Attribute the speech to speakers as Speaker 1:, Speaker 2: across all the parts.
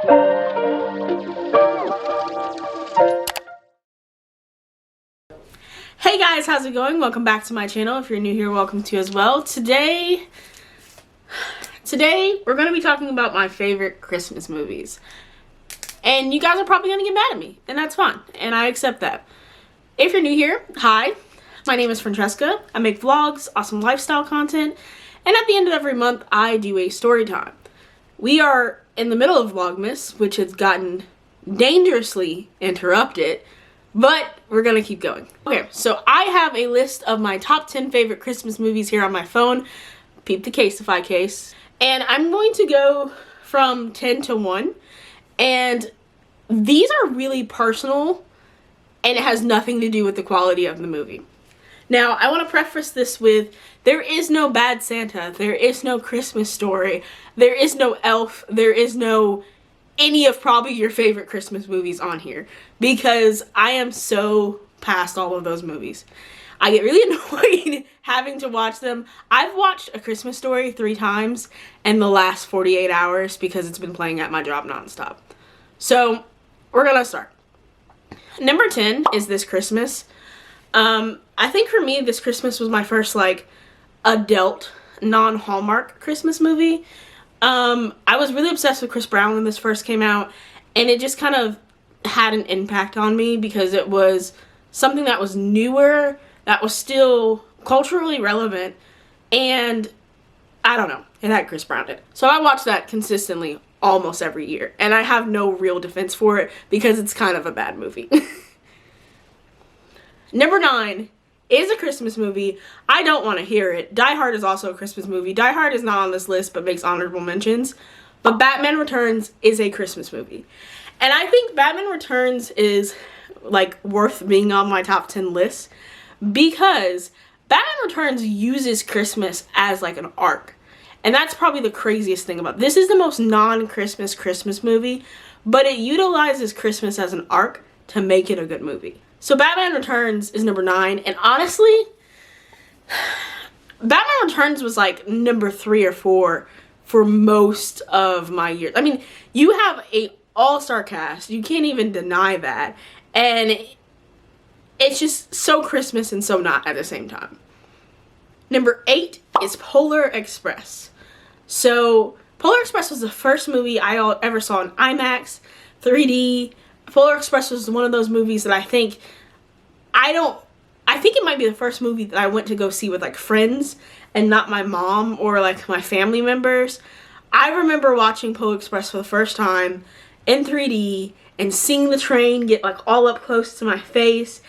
Speaker 1: Hey guys, how's it going? Welcome back to my channel. If you're new here, welcome to as well. Today we're going to be talking about my favorite Christmas movies. And you guys are probably going to get mad at me, and that's fine, and I accept that. If you're new here, hi, my name is Francesca. I make vlogs, awesome lifestyle content, and at the end of every month, I do a story time. We are in the middle of Vlogmas, which has gotten dangerously interrupted, but we're gonna keep going. Okay, so I have a list of my top 10 favorite Christmas movies here on my phone. Peep the Caseify case. And I'm going to go from 10 to 1. And these are really personal, and it has nothing to do with the quality of the movie. Now, I want to preface this with, there is no Bad Santa, there is no Christmas Story, there is no Elf, there is no any of probably your favorite Christmas movies on here, because I am so past all of those movies. I get really annoyed having to watch them. I've watched A Christmas Story 3 times in the last 48 hours because it's been playing at my job nonstop. So, we're gonna start. Number 10 is This Christmas. I think for me, This Christmas was my first, like, adult, non-Hallmark Christmas movie. I was really obsessed with Chris Brown when this first came out, and it just kind of had an impact on me because it was something that was newer, that was still culturally relevant, and I don't know, it had Chris Brown in it. So I watched that consistently almost every year, and I have no real defense for it because it's kind of a bad movie. Number 9 is a Christmas movie. I don't want to hear it. Die Hard is also a Christmas movie. Die Hard is not on this list but makes honorable mentions. But Batman Returns is a Christmas movie. And I think Batman Returns is like worth being on my top 10 list because Batman Returns uses Christmas as like an arc. And that's probably the craziest thing about it. This is the most non-Christmas Christmas movie, but it utilizes Christmas as an arc to make it a good movie. So Batman Returns is number 9, and honestly, Batman Returns was like number 3 or 4 for most of my years. I mean, you have a all-star cast, you can't even deny that, and it's just so Christmas and so not at the same time. Number 8 is Polar Express. So Polar Express was the first movie I ever saw in IMAX, 3D. Polar Express was one of those movies that I think it might be the first movie that I went to go see with like friends and not my mom or like my family members. I remember watching Polar Express for the first time in 3D and seeing the train get like all up close to my face,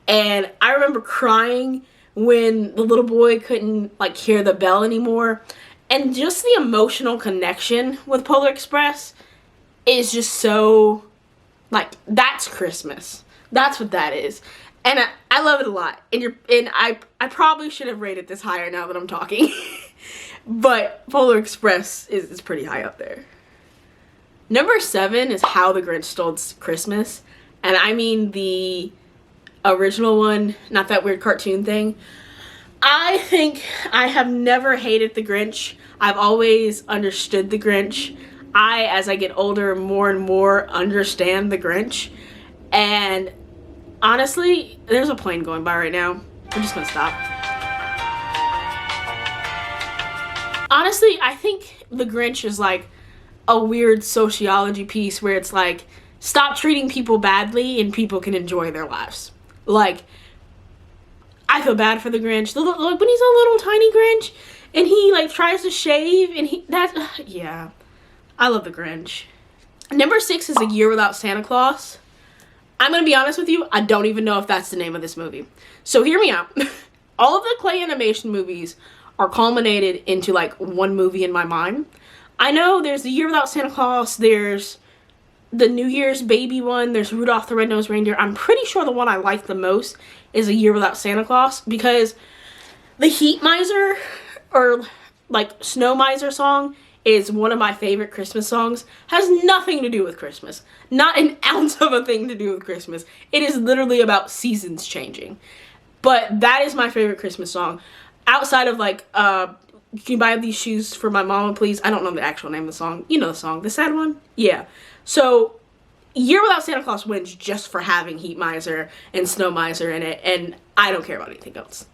Speaker 1: and I remember crying when the little boy couldn't like hear the bell anymore, and just the emotional connection with Polar Express is just so like, that's Christmas. That's what that is. And I love it a lot. And I probably should have rated this higher now that I'm talking. But Polar Express is pretty high up there. Number 7 is How the Grinch Stole Christmas. And I mean the original one, not that weird cartoon thing. I think I have never hated the Grinch. I've always understood the Grinch. As I get older, more and more understand the Grinch. And honestly, there's a plane going by right now. I'm just gonna stop. Honestly, I think the Grinch is like a weird sociology piece where it's like, stop treating people badly and people can enjoy their lives. Like, I feel bad for the Grinch. Like when he's a little tiny Grinch and he like tries to shave and yeah. I love the Grinch. Number 6 is A Year Without Santa Claus. I'm going to be honest with you, I don't even know if that's the name of this movie. So hear me out. All of the clay animation movies are culminated into like one movie in my mind. I know there's A Year Without Santa Claus, there's the New Year's Baby one, there's Rudolph the Red-Nosed Reindeer. I'm pretty sure the one I like the most is A Year Without Santa Claus because the Heat Miser or like Snow Miser song is one of my favorite Christmas songs. Has nothing to do with Christmas. Not an ounce of a thing to do with Christmas. It is literally about seasons changing. But that is my favorite Christmas song. Outside of like Can you buy these shoes for my mama, please? I don't know the actual name of the song. You know the song, the sad one? Yeah. So, Year Without Santa Claus wins just for having Heat Miser and Snow Miser in it, and I don't care about anything else.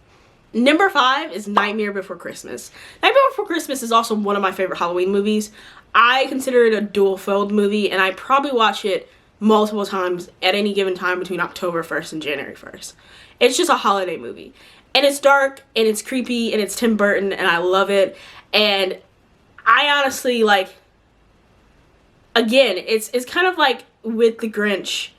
Speaker 1: Number 5 is Nightmare Before Christmas. Nightmare Before Christmas is also one of my favorite Halloween movies. I consider it a dual-filled movie, and I probably watch it multiple times at any given time between October 1st and January 1st. It's just a holiday movie. And it's dark, and it's creepy, and it's Tim Burton, and I love it. And I honestly, like, again, it's kind of like with the Grinch.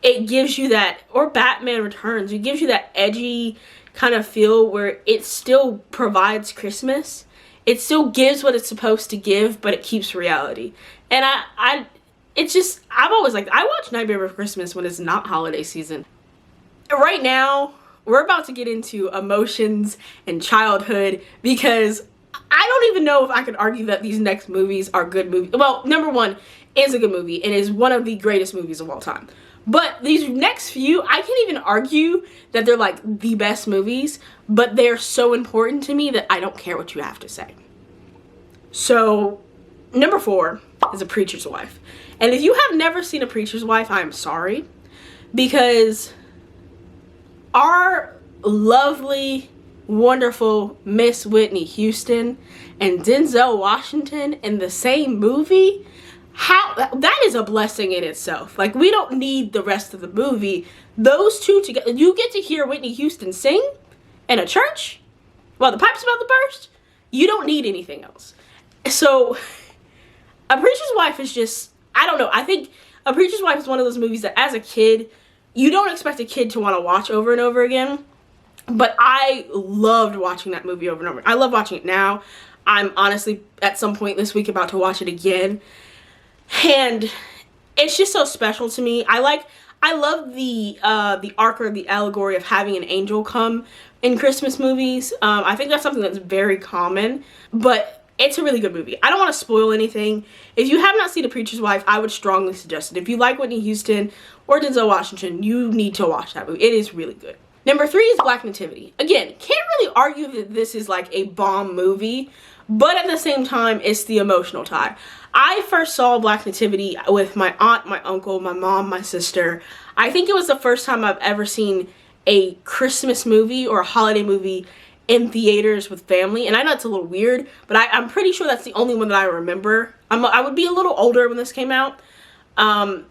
Speaker 1: It gives you that, or Batman Returns, it gives you that edgy kind of feel where it still provides Christmas. It still gives what it's supposed to give, but it keeps reality. And it's just, I've always liked, I watch Nightmare Before Christmas when it's not holiday season. Right now, we're about to get into emotions and childhood because I don't even know if I could argue that these next movies are good movies. Well, number 1 is a good movie and is one of the greatest movies of all time. But these next few, I can't even argue that they're like the best movies, but they're so important to me that I don't care what you have to say. So, number 4 is A Preacher's Wife. And if you have never seen A Preacher's Wife, I'm sorry. Because our lovely, wonderful Miss Whitney Houston and Denzel Washington in the same movie, that is a blessing in itself. Like, we don't need the rest of the movie. Those two together, you get to hear Whitney Houston sing in a church while the pipe's about to burst. You don't need anything else. So, A Preacher's Wife is just, I don't know. I think A Preacher's Wife is one of those movies that as a kid, you don't expect a kid to want to watch over and over again. But I loved watching that movie over and over. I love watching it now. I'm honestly, at some point this week, about to watch it again. And it's just so special to me. I love the arc or the allegory of having an angel come in Christmas movies. I think that's something that's very common, but it's a really good movie. I don't want to spoil anything. If you have not seen A Preacher's Wife, I would strongly suggest it. If you like Whitney Houston or Denzel Washington, you need to watch that movie. It is really good. Number 3 is Black Nativity. Again, can't really argue that this is like a bomb movie, but at the same time, it's the emotional tie. I first saw Black Nativity with my aunt, my uncle, my mom, my sister. I think it was the first time I've ever seen a Christmas movie or a holiday movie in theaters with family. And I know it's a little weird, but I'm pretty sure that's the only one that I remember. I would be a little older when this came out. I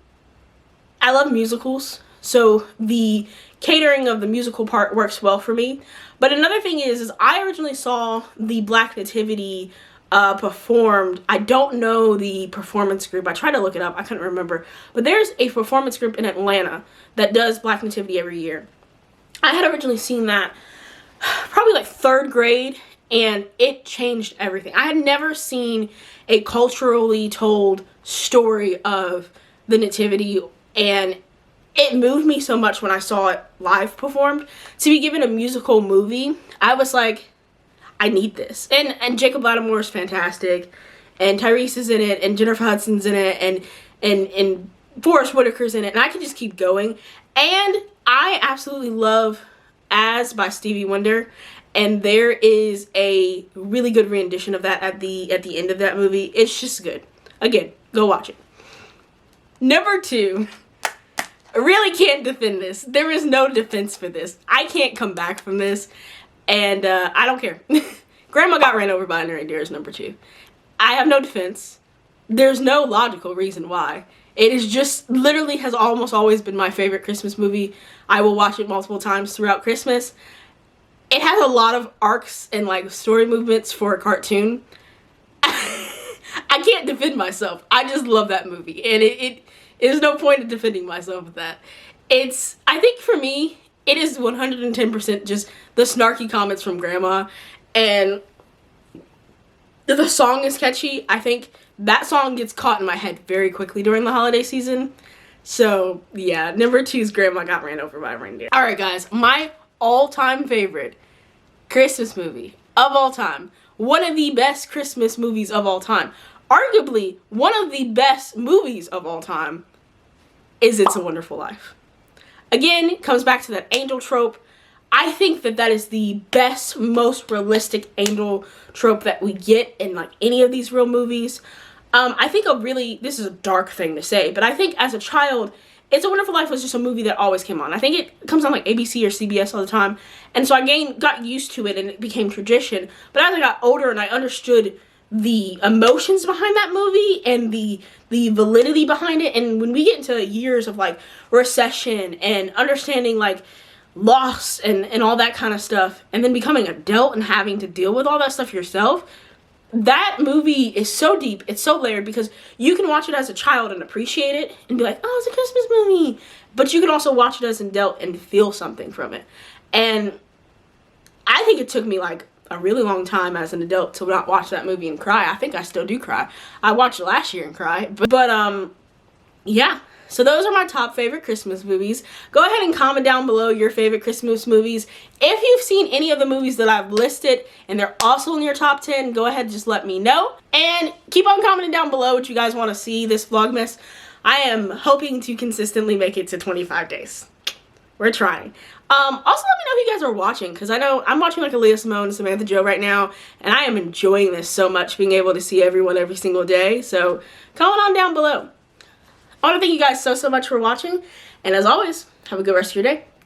Speaker 1: love musicals, so the catering of the musical part works well for me. But another thing is I originally saw the Black Nativity performed. I don't know the performance group. I tried to look it up. I couldn't remember. But there's a performance group in Atlanta that does Black Nativity every year. I had originally seen that probably like 3rd grade, and it changed everything. I had never seen a culturally told story of the Nativity, and it moved me so much when I saw it live performed. To be given a musical movie, I was like, I need this. And Jacob Lattimore is fantastic, and Tyrese is in it, and Jennifer Hudson's in it, and Forrest Whitaker's in it, and I can just keep going. And I absolutely love As by Stevie Wonder, and there is a really good rendition of that at the end of that movie. It's just good. Again, go watch it. Number 2, I really can't defend this. There is no defense for this. I can't come back from this. And I don't care. Grandma Got Ran Over by a Reindeer is number 2. I have no defense. There's no logical reason why. It is just literally has almost always been my favorite Christmas movie. I will watch it multiple times throughout Christmas. It has a lot of arcs and like story movements for a cartoon. I can't defend myself. I just love that movie. And it there's no point in defending myself with that. I think for me, it is 110% just the snarky comments from Grandma, and the song is catchy. I think that song gets caught in my head very quickly during the holiday season. So, yeah, number 2 is Grandma Got Ran Over by a Reindeer. Alright guys, my all-time favorite Christmas movie of all time. One of the best Christmas movies of all time. Arguably, one of the best movies of all time is It's a Wonderful Life. Again, it comes back to that angel trope. I think that that is the best, most realistic angel trope that we get in like any of these real movies. I think this is a dark thing to say, but I think as a child, It's a Wonderful Life was just a movie that always came on. I think it comes on like ABC or CBS all the time. And so I got used to it and it became tradition. But as I got older and I understood the emotions behind that movie and the validity behind it, and when we get into years of like recession and understanding like loss and all that kind of stuff, and then becoming an adult and having to deal with all that stuff yourself, that movie is so deep, it's so layered, because you can watch it as a child and appreciate it and be like, oh, it's a Christmas movie, but you can also watch it as an adult and feel something from it. And I think it took me like a really long time as an adult to not watch that movie and cry. I think I still do cry. I watched it last year and cried, but yeah. So those are my top favorite Christmas movies. Go ahead and comment down below your favorite Christmas movies. If you've seen any of the movies that I've listed and they're also in your top 10, go ahead and just let me know. And keep on commenting down below what you guys want to see this Vlogmas. I am hoping to consistently make it to 25 days. We're trying. Also, let me know if you guys are watching, because I know I'm watching like Aaliyah Simone and Samantha Joe right now, and I am enjoying this so much, being able to see everyone every single day. So comment on down below. I want to thank you guys so much for watching, and as always, have a good rest of your day.